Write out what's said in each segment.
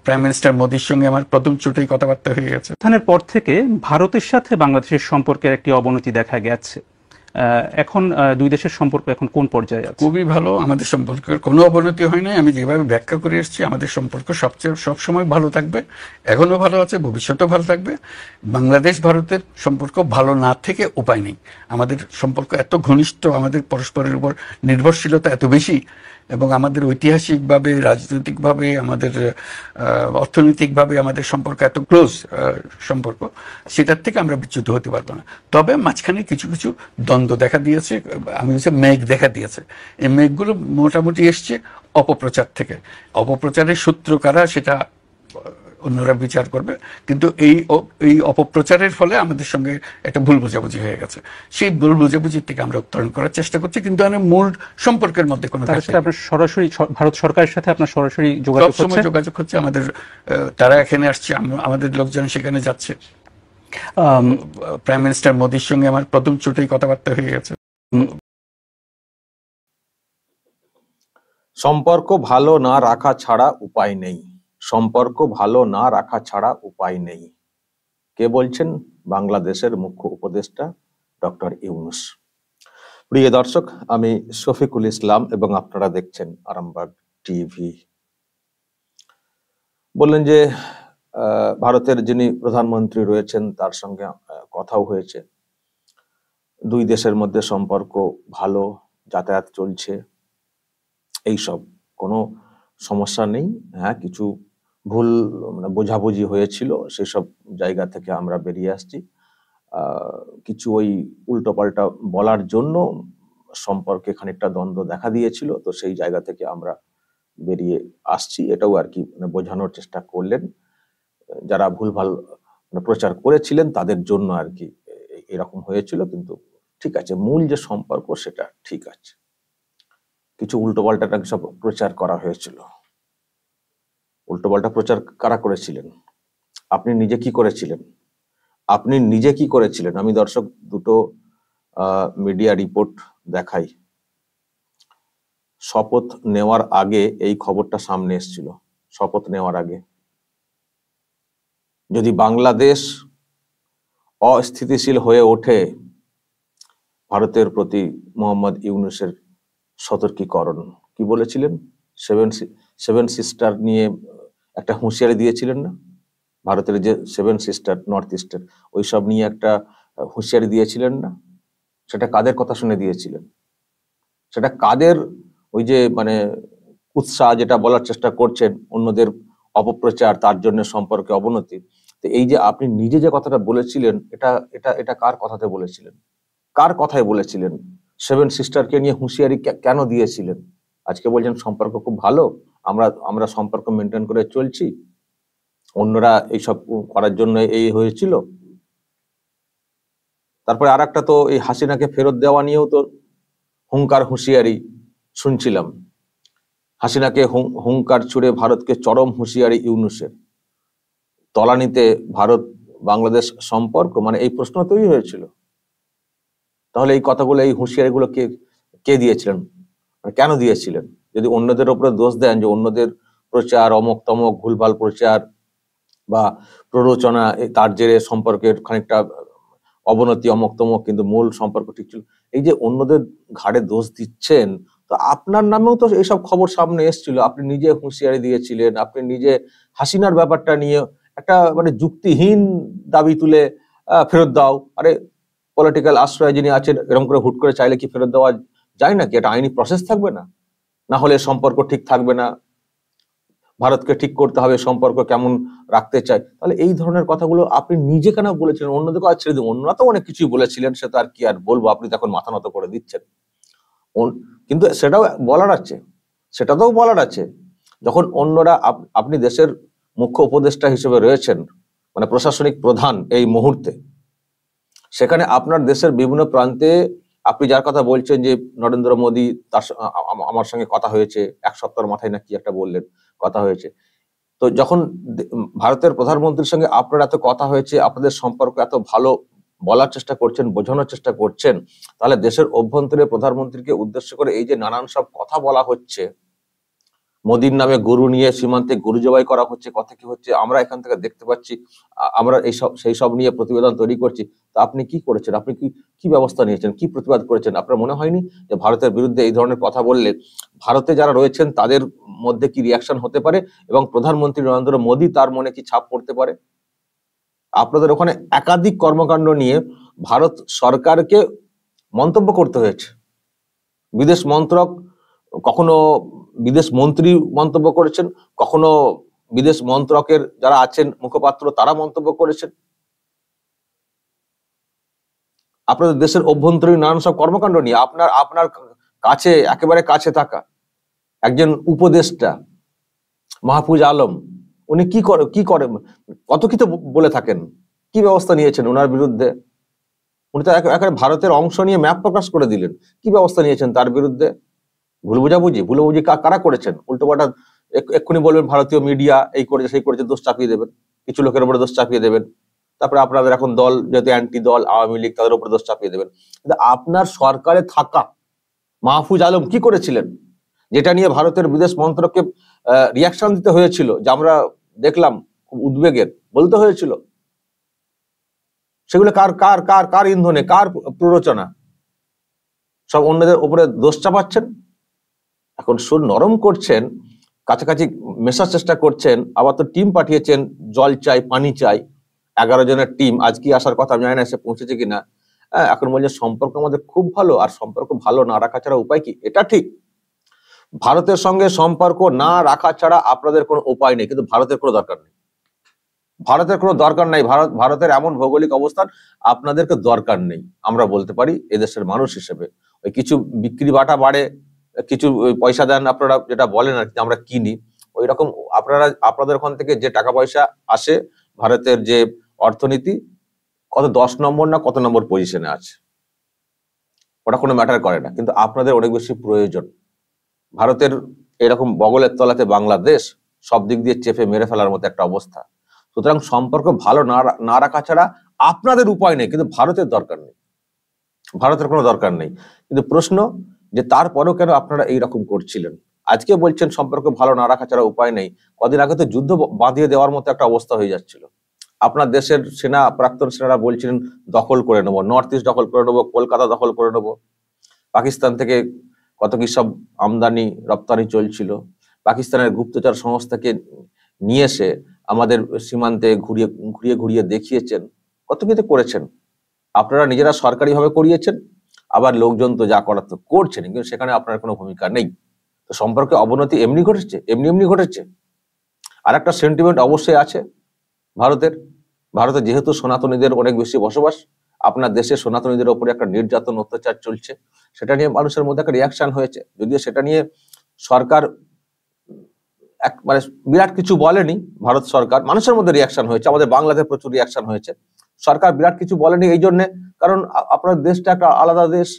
Prime minister মোদির সঙ্গে আমার প্রথম চুটেই কথাবার্তা হয়ে গেছে। স্থানের পর থেকে ভারতের সাথে বাংলাদেশের সম্পর্কের একটি অবনতি দেখা গেছে। এখন দুই দেশের সম্পর্ক এখন কোন পর্যায়ে আছে? খুবই ভালো, আমাদের সম্পর্কের কোনো অবনতি হয় নাই। আমি যেভাবে ব্যাখ্যা করে এসেছি, আমাদের সম্পর্ক সবসময় ভালো থাকবে, এখনো ভালো আছে, ভবিষ্যতেও ভালো থাকবে। বাংলাদেশ ভারতের সম্পর্ক ভালো না থেকে উপায় নেই। আমাদের সম্পর্ক এত ঘনিষ্ঠ, আমাদের পরস্পরের উপর নির্ভরশীলতা এত বেশি, এবং আমাদের ঐতিহাসিকভাবে, রাজনৈতিকভাবে, আমাদের অর্থনৈতিকভাবে আমাদের সম্পর্ক এত ক্লোজ সম্পর্ক, সেটার থেকে আমরা বিচ্যুত হতে পারবো না। তবে মাঝখানে কিছু কিছু দ্বন্দ্ব দেখা দিয়েছে, আমি হচ্ছে মেঘ দেখা দিয়েছে। এই মেঘগুলো মোটামুটি এসছে অপপ্রচার থেকে। অপপ্রচারের সূত্র কারা সেটা অন্যরা বিচার করবে, কিন্তু এই অপপ্রচারের ফলে আমাদের সঙ্গে একটা ভুল বোঝাবুঝি হয়ে গেছে। সেই ভুল বোঝাবুঝির থেকে আমরা উত্তরণ করার চেষ্টা করছি, কিন্তু মূল সম্পর্কের মধ্যে কোনো আপনার সরাসরি ভারত সরকারের সাথে আপনার সরাসরি যোগাযোগ হচ্ছে। আমাদের তারা এখানে আসছে, আমাদের লোকজন সেখানে যাচ্ছে। প্রাইম মিনিস্টার মোদির সঙ্গে আমার প্রথম চুটেই কথাবার্তা হয়ে গেছে। সম্পর্ক ভালো না রাখা ছাড়া উপায় নেই। সম্পর্ক ভালো না রাখা ছাড়া উপায় নেই। কে বলছেন? বাংলাদেশের মুখ্য উপদেষ্টা ডক্টর ইউনূস। প্রিয় দর্শক, আমি শফিকুল ইসলাম এবং আপনারা দেখছেন আরামবাগ টিভি। বললেন যে ভারতের যিনি প্রধানমন্ত্রী রয়েছেন তার সঙ্গে কথাও হয়েছে, দুই দেশের মধ্যে সম্পর্ক ভালো, যাতায়াত চলছে, এইসব কোনো সমস্যা নেই। হ্যাঁ, কিছু ভুল বোঝাবুঝি হয়েছিল, সেসব জায়গা থেকে আমরা বেরিয়ে আসছি। কিছু ওই উল্টোপাল্টা বলার জন্য সম্পর্কে খানিকটা দ্বন্দ্ব দেখা দিয়েছিল, তো সেই জায়গা থেকে আমরা বেরিয়ে আসছি, এটাও আর কি বোঝানোর চেষ্টা করলেন। যারা ভুলভাল প্রচার করেছিলেন তাদের জন্য আর কি এরকম হয়েছিল, কিন্তু ঠিক আছে, মূল যে সম্পর্ক সেটা ঠিক আছে। কিছু উল্টোপাল্টা সব প্রচার করা হয়েছিল। উল্টোপাল্টা প্রচার কারা করেছিলেন? আপনি নিজে কি করেছিলেন? আপনি নিজে কি করেছিলেন? আমি দর্শক দুটো মিডিয়া রিপোর্ট দেখাই। শপথ নেওয়ার আগে এই খবরটা সামনে এসেছিল। শপথ নেওয়ার আগে যদি বাংলাদেশ অস্থিতিশীল হয়ে ওঠে, ভারতের প্রতি মোহাম্মদ ইউনূসের সতর্কীকরণ কি বলেছিলেন? সেভেন সিস্টার নিয়ে একটা হুঁশিয়ারি দিয়েছিলেন না? ভারতের যে সেভেন সিস্টার নর্থ ইস্টের, ওই সব নিয়ে একটা হুঁশিয়ারি দিয়েছিলেন না? সেটা কাদের কথা শুনে দিয়েছিলেন? সেটা কাদের ওই যে উৎসাহ, যেটা বলার চেষ্টা করছেন অন্যদের অপপ্রচার, তার জন্য সম্পর্কে অবনতি। তো এই যে আপনি নিজে যে কথাটা বলেছিলেন, এটা এটা এটা কার কথাতে বলেছিলেন? কার কথায় বলেছিলেন? সেভেন সিস্টারকে নিয়ে হুঁশিয়ারি কেন দিয়েছিলেন? আজকে বলছেন সম্পর্ক খুব ভালো, আমরা সম্পর্ক মেনটেন করে চলছি, অন্যরা এইসব করার জন্য এই হয়েছিল। তারপরে আর একটা তো এই হাসিনাকে ফেরত দেওয়া নিয়েও তো হুঙ্কার হুঁশিয়ারি শুনছিলাম। হাসিনাকে হুঙ্কার ছুড়ে ভারতকে চরম হুঁশিয়ারি ইউনূসের। তলানিতে ভারত বাংলাদেশ সম্পর্ক, এই প্রশ্ন তৈরি হয়েছিল। তাহলে এই কথাগুলো, এই হুঁশিয়ারিগুলো কে দিয়েছিলেন? কেন দিয়েছিলেন? যদি অন্যদের উপরে দোষ দেন যে অন্যদের প্রচার, অমক তমক ভুলভাল প্রচার বা প্ররোচনা, তার জেরে সম্পর্কের খানিকটা অবনতি, অমক তমক, কিন্তু মূল সম্পর্ক ঠিক ছিল, এই যে অন্যদের ঘাড়ে দোষ দিচ্ছেন, তো আপনার নামেও তো এইসব খবর সামনে এসেছিল। আপনি নিজে হুঁশিয়ারি দিয়েছিলেন, আপনি নিজে হাসিনার ব্যাপারটা নিয়ে একটা যুক্তিহীন দাবি তুলে ফেরত দাও। আরে পলিটিক্যাল আশ্রয় যিনি আছেন, এরকম করে হুট করে চাইলে কি ফেরত দেওয়া যায় নাকি? এটা আইনি প্রসেস থাকবে না? না হলে সম্পর্ক ঠিক থাকবে না, ভারতকে ঠিক করতে হবে সম্পর্ক কেমন রাখতে চায়। তাহলে এই ধরনের কথাগুলো আপনি নিজে কেন বলেছিলেন? অন্যদেরকে আর ছেড়ে দিন, অন্যরা তো অনেক কিছুই বলেছিলেন, সে তো আর কি আর বলবো, আপনি তো এখন মাথা নত করে দিচ্ছেন। কিন্তু সেটাও বলার আছে, সেটাতেও বলার আছে, যখন অন্যরা, আপনি দেশের মুখ্য উপদেষ্টা হিসেবে রয়েছেন, প্রশাসনিক প্রধান এই মুহূর্তে, সেখানে আপনার দেশের বিভিন্ন প্রান্তে আপনি যার কথা বলছেন যে নরেন্দ্র মোদী, তার আমার সঙ্গে কথা হয়েছে, এক সপ্তাহের মাথায় না কি একটা বললেন কথা হয়েছে, তো যখন ভারতের প্রধানমন্ত্রীর সঙ্গে আপনার এত কথা হয়েছে, আপনাদের সম্পর্ক এত ভালো বলার চেষ্টা করছেন, বোঝানোর চেষ্টা করছেন, তাহলে দেশের অভ্যন্তরে প্রধানমন্ত্রীকে উদ্দেশ্য করে এই যে নানান সব কথা বলা হচ্ছে, মোদির নামে গরু নিয়ে সীমান্তে গরু জবাই করা হচ্ছে, কথা কি হচ্ছে আমরা এখান থেকে দেখতে পাচ্ছি। আমরা সেই সব নিয়ে প্রতিবেদন তৈরি করছি। তো আপনি কি করেছেন? আপনি কি কি ব্যবস্থা নিয়েছেন? কি প্রতিবাদ করেছেন? আপনার মনে হয়নি যে ভারতের বিরুদ্ধে এই ধরনের কথা বললে ভারতে যারা রয়েছেন তাদের মধ্যে কি রিয়াকশন হতে পারে এবং প্রধানমন্ত্রী নরেন্দ্র মোদী তার মনে কি ছাপ পড়তে পারে? আপনাদের ওখানে একাধিক কর্মকাণ্ড নিয়ে ভারত সরকারকে মন্তব্য করতে হয়েছে। বিদেশ মন্ত্রক, কখনো বিদেশ মন্ত্রী মন্তব্য করেছেন, কখনো বিদেশ মন্ত্রকের যারা আছেন মুখপাত্র তারা মন্তব্য করেছেন। আপনাদের দেশের অভ্যন্তরীণ নানান সব কর্মকাণ্ড নিয়ে আপনার কাছে, একেবারে কাছে থাকা একজন উপদেষ্টা মাহফুজ আলম, উনি কি করে কত কিছু বলে থাকেন, কি ব্যবস্থা নিয়েছেন ওনার বিরুদ্ধে? উনি তো একেবারে ভারতের অংশ নিয়ে ম্যাপ প্রকাশ করে দিলেন। কি ব্যবস্থা নিয়েছেন তার বিরুদ্ধে? ভুল বুঝাবুঝি কারা করেছেন? উল্টোপাল্টা এক্ষুনি বলবেন ভারতীয় মিডিয়া এই করেছে সেই করেছে, দোষ চাপিয়ে দেবেন, কিছু লোকের উপরে দোষ চাপিয়ে দেবেন। তারপরে আপনাদের এখন দল যেহেতু অ্যান্টি দল আওয়ামী লীগ, তাদের উপরে দোষ চাপিয়ে দেবেন। কিন্তু আপনার সরকারে থাকা মাহফুজ আলম কি করেছিলেন, যেটা নিয়ে ভারতের বিদেশ মন্ত্রককে রিয়াকশন দিতে হয়েছিল, যে আমরা দেখলাম খুব উদ্বেগের, বলতে হয়েছিল? সেগুলো কার কার কার কার ইন্ধনে, কার প্ররোচনা? সব অন্যদের উপরে দোষ চাপাচ্ছেন। এখন সুর নরম করছেন, কাছাকাছি মেশার চেষ্টা করছেন, আবার তো টিম পাঠিয়েছেন, জল চাই পানি চাই, 11 জনের টিম। আজকে আসার কথা, আমি জানি না এসে পৌঁছেছে কিনা। এখন বলছে সম্পর্ক আমাদের খুব ভালো, আর সম্পর্ক ভালো না রাখা ছাড়া উপায় কি? এটা ঠিক, ভারতের সঙ্গে সম্পর্ক না রাখা ছাড়া আপনাদের কোনো উপায় নেই, কিন্তু ভারতের কোনো দরকার নেই। ভারতের কোনো দরকার নাই। ভারতের এমন ভৌগোলিক অবস্থান, আপনাদেরকে দরকার নেই। আমরা বলতে পারি এদেশের মানুষ হিসেবে। ওই কিছু বিক্রি বাটা বাড়ে, কিছু পয়সা দেন আপনারা, যেটা বলেন আর কি, আমরা কিনি, ওই রকম আপনাদের ওখান থেকে যে টাকা পয়সা আসে, ভারতের যে অর্থনীতি কত 10 নম্বর না কত নম্বর পজিশনে আছে, ওটা কোনো ম্যাটার করে না, কিন্তু আপনাদের অনেক বেশি প্রয়োজন। ভারতের এরকম বগলের তলাতে বাংলাদেশ, সব দিক দিয়ে চেপে মেরে ফেলার মতো একটা অবস্থা। সুতরাং সম্পর্ক ভালো না রাখা ছাড়া আপনাদের উপায় নেই, কিন্তু ভারতের দরকার নেই, ভারতের কোনো দরকার নেই। কিন্তু প্রশ্ন যে তারপরেও কেন আপনারা এইরকম করছিলেন? আজকে বলছেন সম্পর্ক ভালো না রাখা ছাড়া উপায় নেই, কদিন আগে তো যুদ্ধ বাঁধিয়ে দেওয়ার মতো একটা অবস্থা হয়ে যাচ্ছিল। আপনার দেশের সেনা, প্রাক্তন সেনারা বলছিলেন দখল করে নেবো, নর্থ ইস্ট দখল করে নেবো, কলকাতা দখল করে নেবো। পাকিস্তান থেকে কত কি সব আমদানি রপ্তানি চলছিল, পাকিস্তানের গুপ্তচর সংস্থাকে নিয়ে এসে আমাদের সীমান্তে ঘুরিয়ে ঘুরিয়ে দেখিয়েছেন, কত কিছু করেছেন। আপনারা নিজেরা সরকারিভাবে করিয়েছেন, আবার লোকজন তো যা করার তো করছেন, কিন্তু সেখানে আপনার কোনো ভূমিকা নেই। তো সম্পর্কে অবনতি এমনি ঘটেছে, এমনি ঘটেছে। আর একটা সেন্টিমেন্ট অবশ্যই আছে ভারতে যেহেতু সনাতনীদের অনেক বেশি বসবাস, আপনার দেশে সনাতনীদের উপরে একটা নির্যাতন অত্যাচার চলছে, সেটা নিয়ে মানুষের মধ্যে একটা রিয়াকশন হয়েছে। যদিও সেটা নিয়ে সরকার মানে বিরাট কিছু বলেনি, ভারত সরকার, মানুষের মধ্যে রিয়াকশন হয়েছে, আমাদের বাংলাদেশে প্রচুর রিয়াকশন হয়েছে। সরকার বিরাট কিছু বলেনি এই জন্যে, কারণ আপনার দেশটা একটা আলাদা দেশ,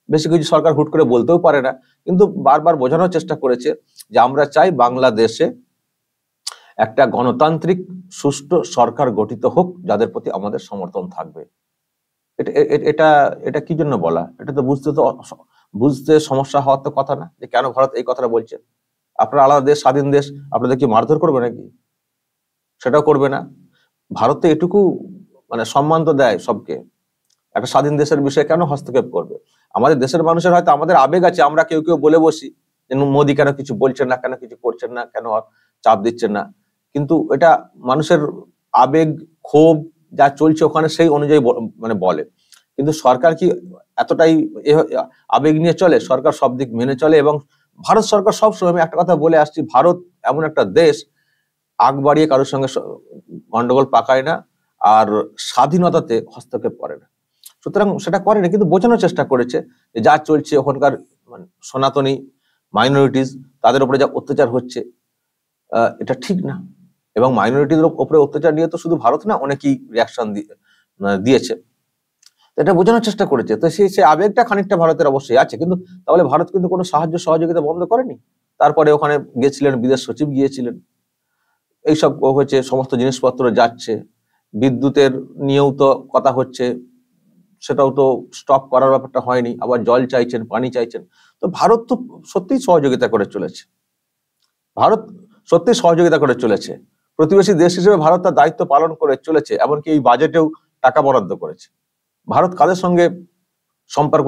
বেশি কিছু সরকার হুট করে বলতেও পারে না, কিন্তু বারবার বোঝানোর চেষ্টা করেছে যে আমরা চাই বাংলাদেশে একটা গণতান্ত্রিক সুষ্ঠু সরকার গঠিত হোক, যাদের প্রতি আমাদের সমর্থন থাকবে। এটা এটা কি জন্য বলা? এটা তো বুঝতে সমস্যা হওয়ার তো কথা না, যে কেন ভারত এই কথাটা বলছে। আপনার আলাদা দেশ, স্বাধীন দেশ, আপনাদের কি মারধর করবে নাকি? সেটাও করবে না। ভারত তো এটুকু মানে সম্মান তো দেয় সবকে, একটা স্বাধীন দেশের বিষয়ে কেন হস্তক্ষেপ করবে? আমাদের দেশের মানুষের হয়তো আমাদের আবেগ আছে, আমরা কেউ বলে বসি যে মোদী কেন কিছু বলছেন না, কেন কিছু করছেন না, কেন চাপ দিচ্ছেন না, কিন্তু এটা মানুষের আবেগ, ক্ষোভ যা চলছে ওখানে সেই অনুযায়ী মানে বলে। কিন্তু সরকার কি এতটাই আবেগ নিয়ে চলে? সরকার সব দিক মেনে চলে, এবং ভারত সরকার সবসময়, আমি একটা কথা বলে আসছি, ভারত এমন একটা দেশ আগ বাড়িয়ে কারোর সঙ্গে গন্ডগোল পাকায় না, আর স্বাধীনতাতে হস্তক্ষেপ করে না। সুতরাং সেটা করেনি, কিন্তু বোঝানোর চেষ্টা করেছে যে যা চলছে ওখানকার সনাতনী মাইনরিটিস, তাদের উপরে যা অত্যাচার হচ্ছে, এটা ঠিক না। এবং মাইনরিটিদের উপরে অত্যাচার নিয়ে তো শুধু ভারত না, অনেকেই রিয়াকশন দিয়েছে, এটা বোঝানোর চেষ্টা করেছে। তো সেই আবেগটা খানিকটা ভারতের অবশ্যই আছে, কিন্তু তাহলে ভারত কিন্তু কোনো সাহায্য সহযোগিতা বন্ধ করেনি। তারপরে ওখানে গিয়েছিলেন, বিদেশ সচিব গিয়েছিলেন, এইসব হচ্ছে, সমস্ত জিনিসপত্র যাচ্ছে, বিদ্যুতের নিয়েও তো কথা হচ্ছে, সেটাও তো স্টপ করার ব্যাপারটা হয়নি, আবার জল চাইছেন, পানি চাইছেন। তো ভারত তো সত্যিই সহযোগিতা করে চলেছে। ভারত সত্যি সহযোগিতা করে চলেছে, প্রতিবেশী দেশ হিসেবে ভারত তার দায়িত্ব পালন করে চলেছে, এমনকি এই বাজেটেও টাকা বরাদ্দ করেছে। ভারত কাদের সঙ্গে সম্পর্ক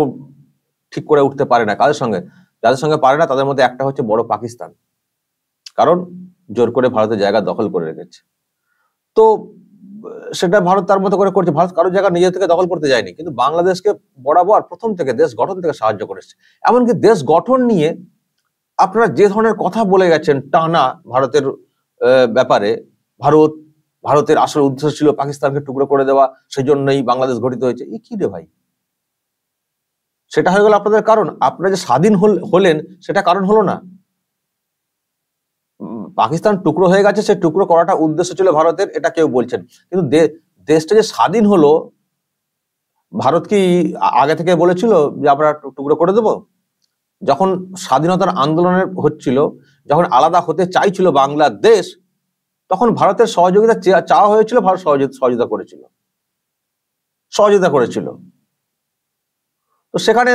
ঠিক করে উঠতে পারে না, কাদের সঙ্গে, যাদের সঙ্গে পারে না তাদের মধ্যে একটা হচ্ছে বড় পাকিস্তান, কারণ জোর করে ভারতের জায়গা দখল করে রেখেছে। তো সেটা ভারত তার মতো করে করছে, ভারত কারোর জায়গা নিজে থেকে দখল করতে যায়নি, কিন্তু বাংলাদেশকে বরাবর প্রথম থেকে দেশ গঠন থেকে সাহায্য করেছে। এমনকি দেশ গঠন নিয়ে আপনারা যে ধরনের কথা বলে গেছেন টানা ভারতের ব্যাপারে, ভারতের আসল উদ্দেশ্য ছিল পাকিস্তানকে টুকরো করে দেওয়া, সেই জন্যই বাংলাদেশ গঠিত হয়েছে, এই কি রে ভাই? সেটা হয়ে গেল আপনাদের কারণ। আপনারা যে স্বাধীন হলেন সেটা কারণ হলো না। পাকিস্তান টুকরো হয়ে গেছে, সে টুকরো করাটা উদ্দেশ্য ছিল ভারতের, এটা কেউ বলছেন, কিন্তু দেশটা যে স্বাধীন হলো, ভারত কি আগে থেকে বলেছিল যে আমরা টুকরো করে দেবো? যখন স্বাধীনতার আন্দোলনের হচ্ছিল, যখন আলাদা হতে চাইছিল বাংলাদেশ, তখন ভারতের সহযোগিতা চাওয়া হয়েছিল, ভারত সহযোগিতা করেছিল। তো সেখানে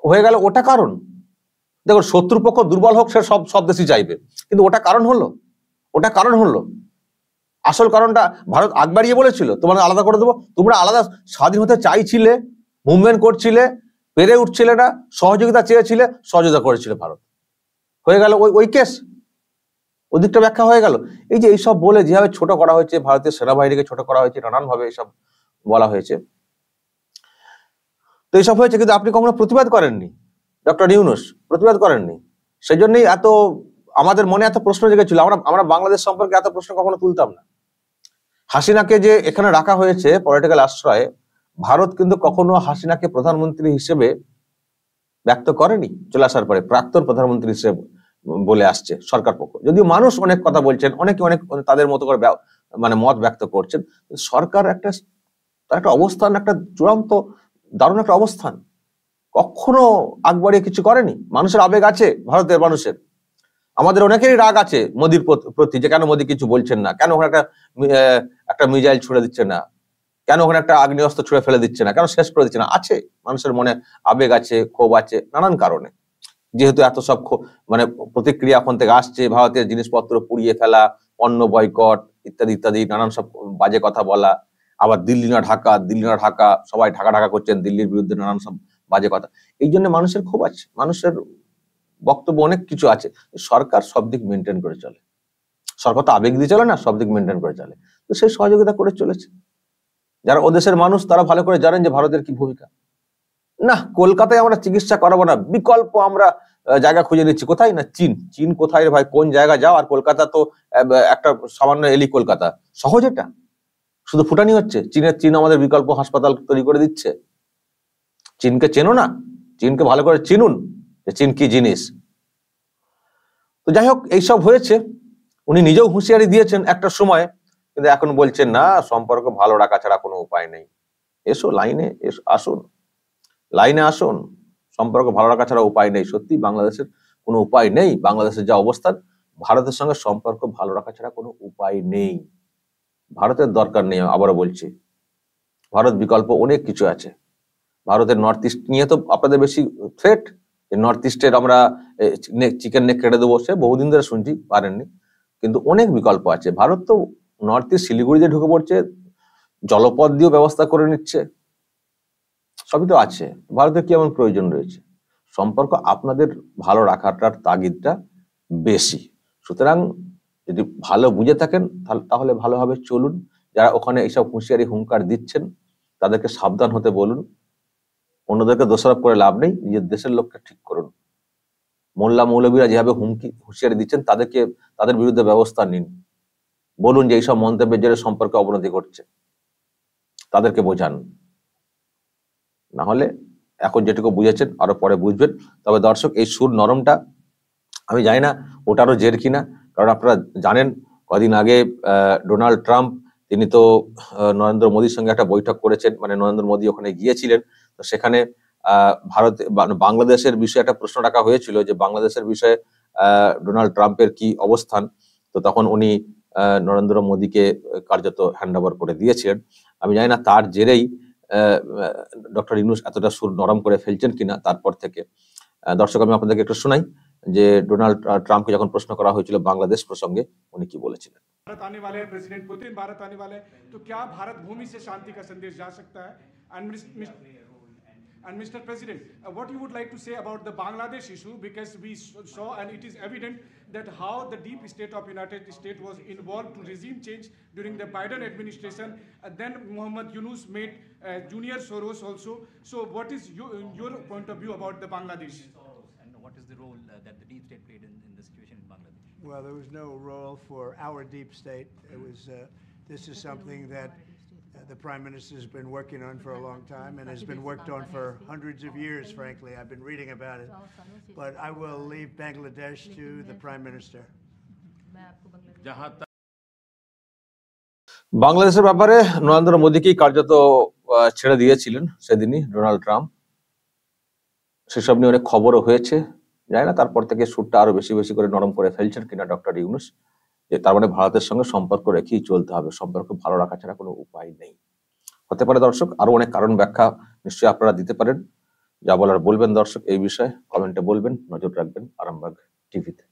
হয়ে গেল ওটা কারণ। দেখুন, শত্রুপক্ষ দুর্বল হোক, সে সব দেশই চাইবে, কিন্তু ওটা কারণ হলো। আসল কারণটা ভারত আগ বাড়িয়ে বলেছিল তোমাদের আলাদা করে দেবো, তোমরা আলাদা স্বাধীন হতে চাইছিলে, মুভমেন্ট করছিলে, পেরে উঠছিলে না, সহযোগিতা চেয়েছিলে, সহযোগিতা করেছিল ভারত। হয়ে গেল ওই কেস, ওদিকটা ব্যাখ্যা হয়ে গেল। এই যে এইসব বলে যেভাবে ছোট করা হয়েছে, ভারতের সেনাবাহিনীকে ছোট করা হয়েছে, নানান ভাবে এইসব বলা হয়েছে, তো এইসব হয়েছে, কিন্তু আপনি কখনো প্রতিবাদ করেননি, ডক্টর ইউনূস প্রতিবাদ করেননি। সেই জন্যই এত আমাদের মনে এত প্রশ্ন জেগেছিল। আমরা বাংলাদেশ সম্পর্কে এত প্রশ্ন কখনো তুলতাম না। হাসিনাকে যে এখানে রাখা হয়েছে পলিটিক্যাল আশ্রয়ে, ভারত কিন্তু কখনো হাসিনাকে প্রধানমন্ত্রী হিসেবে ব্যক্ত করেনি। চলে আসার পরে প্রাক্তন প্রধানমন্ত্রী হিসেবে বলে আসছে সরকার পক্ষ, যদিও মানুষ অনেক কথা বলছেন, অনেকে অনেক তাদের মতো করে মানে মত ব্যক্ত করছেন। সরকার তার একটা অবস্থান, একটা চূড়ান্ত দারুণ একটা অবস্থান, কখনো আগ বাড়িয়ে কিছু করেনি। মানুষের আবেগ আছে, ভারতের মানুষের, আমাদের অনেকেরই রাগ আছে মোদির প্রতি, যে কেন মোদি কিছু বলছেন না, কেন ওখানে একটা মিসাইল ছুড়ে দিচ্ছে না, কেন ওখানে একটা আগ্নেয়াস্ত্র ছুড়ে ফেলে দিচ্ছে না, কেন শেষ করে দিচ্ছে না। আছে, মানুষের মনে আবেগ আছে, ক্ষোভ আছে, নানান কারণে। যেহেতু এত সব মানে প্রতিক্রিয়া এখন থেকে আসছে, ভারতের জিনিসপত্র পুড়িয়ে ফেলা, পণ্য বয়কট ইত্যাদি ইত্যাদি, নানান সব বাজে কথা বলা, আবার দিল্লি না ঢাকা, সবাই ঢাকা করছেন, দিল্লির বিরুদ্ধে নানান সব বাজে কথা। এই জন্য মানুষের ক্ষোভ আছে, মানুষের বক্তব্য অনেক কিছু আছে। সরকার সব দিক মেনটেন করে চলে, সরকার তো আবেগ দিয়ে চলে না, সব দিক মেনটেন করে চলে। তো সেই সহযোগিতা করে চলেছে। যারা ওদেশের মানুষ তারা ভালো করে জানেন যে ভারতের কি ভূমিকা। না, কলকাতায় আমরা চিকিৎসা করাবো না, বিকল্প আমরা জায়গা খুঁজে নিচ্ছি। কোথায়? না চীন কোথায় ভাই? কোন জায়গা যাও? আর কলকাতা তো একটা সামান্য এলি কলকাতা, সহজ এটা, শুধু ফুটানি হচ্ছে। চীন আমাদের বিকল্প হাসপাতাল তৈরি করে দিচ্ছে। চীনকে চেনো না? চীনকে ভালো করে চিনুন যে চীন কি জিনিস। তো যাই হোক, এইসব হয়েছে। উনি নিজেও হুঁশিয়ারি দিয়েছেন একটা সময়, কিন্তু এখন বলছেন না, সম্পর্ক ভালো রাখা ছাড়া কোনো উপায় নেই। এসো লাইনে, লাইনে আসুন, সম্পর্ক ভালো রাখা ছাড়া উপায় নেই। সত্যি বাংলাদেশের কোনো উপায় নেই। বাংলাদেশের যা অবস্থান, ভারতের সঙ্গে সম্পর্ক ভালো রাখা ছাড়া কোনো উপায় নেই। ভারতের দরকার নেই, আবারও বলছি, ভারত বিকল্প অনেক কিছু আছে। ভারতের নর্থ ইস্ট নিয়ে তো আপনাদের বেশি থ্রেট, নর্থ ইস্টের আমরা চিকেন নেক কেটে দেবো, সে বহুদিন ধরে শুনছি, পারেননি। কিন্তু অনেক বিকল্প আছে। ভারত তো নর্থ ইস্ট শিলিগুড়ি দিয়ে ঢুকে পড়ছে, জলপথ দিয়েও ব্যবস্থা করে নিচ্ছে, সবই তো আছে। ভারতের কি এমন প্রয়োজন রয়েছে? সম্পর্ক আপনাদের ভালো রাখাটার তাগিদটা বেশি। সুতরাং যদি ভালো বুঝে থাকেন তাহলে ভালোভাবে চলুন। যারা ওখানে এইসব হুঁশিয়ারি হুঙ্কার দিচ্ছেন তাদেরকে সাবধান হতে বলুন। অন্যদেরকে দোষারোপ করে লাভ নেই, নিজের দেশের লোককে ঠিক করুন। মোল্লা মৌলবীরা যেভাবে হুঁশিয়ারি দিচ্ছেন তাদের বিরুদ্ধে ব্যবস্থা নিন। বলুন যে এইসব মন্তব্যের জন্য সম্পর্কে অবনতি ঘটছে, তাদেরকে বোঝান। না হলে এখন যেটুকু বুঝেছেন আরো পরে বুঝবেন। তবে দর্শক, এই সুর নরমটা আমি জানি না ওটারও জের কিনা, কারণ আপনারা জানেন কদিন আগে ডোনাল্ড ট্রাম্প তিনি তো নরেন্দ্র মোদীর সঙ্গে একটা বৈঠক করেছেন, মানে নরেন্দ্র মোদী ওখানে গিয়েছিলেন। তো সেখানে বাংলাদেশের বিষয়ে একটা প্রশ্ন রাখা হয়েছিল যে বাংলাদেশের বিষয়ে ডোনাল্ড ট্রাম্পের কি অবস্থান। তো তখন উনি নরেন্দ্র মোদীকে কার্যত হ্যান্ড ওভার করে দিয়েছিলেন। আমি জানি না তার জেরেই ডক্টর ইউনূস এতটা সুর নরম করে ফেলছেন কিনা তারপর থেকে। দর্শক, আমি আপনাদেরকে একটু শোনাই যে ডোনাল্ড ট্রাম্পকে যখন প্রশ্ন করা হয়েছিল বাংলাদেশ প্রসঙ্গে উনি কি বলেছিলেন। भारत आने वाले हैं, प्रेसिडेंट पुतिन भारत आने वाले हैं, तो क्या भारत भूमि से शांति का संदेश जा सकता है? And Mr. President, what you would like to say about the Bangladesh issue, because we saw and it is evident that how the deep state of United States was involved to regime change during the Biden administration. Then Muhammad Yunus made Junior Soros also. So what is your point of view about the Bangladesh? And what is the role that the deep state played in the situation in Bangladesh? Well, there was no role for our deep state. It was. This is something that the Prime Minister has been working on for a long time and has been worked on for hundreds of years, frankly. I've been reading about it. But I will leave Bangladesh to the Prime Minister. বাংলাদেশের ব্যাপারে নরেন্দ্র মোদীকেই কার্যত ছেড়ে দিয়েছিলেন সেদিনই Donald Trump. সেসব নিয়ে অনেক খবরও হয়েছে, জানি না তারপর থেকে সুরটা আরো বেশি বেশি করে নরম করে ফেলছেন কিনা ডক্টর ইউনূস, যে তার মানে ভারতের সঙ্গে সম্পর্ক রেখেই চলতে হবে, সম্পর্ক ভালো রাখা ছাড়া কোনো উপায় নেই। হতে পারে দর্শক আরো অনেক কারণ ব্যাখ্যা নিশ্চয়ই আপনারা দিতে পারেন, যা বলার বলবেন দর্শক এই বিষয়ে কমেন্টে বলবেন, নজর রাখবেন আরামবাগ টিভিতে।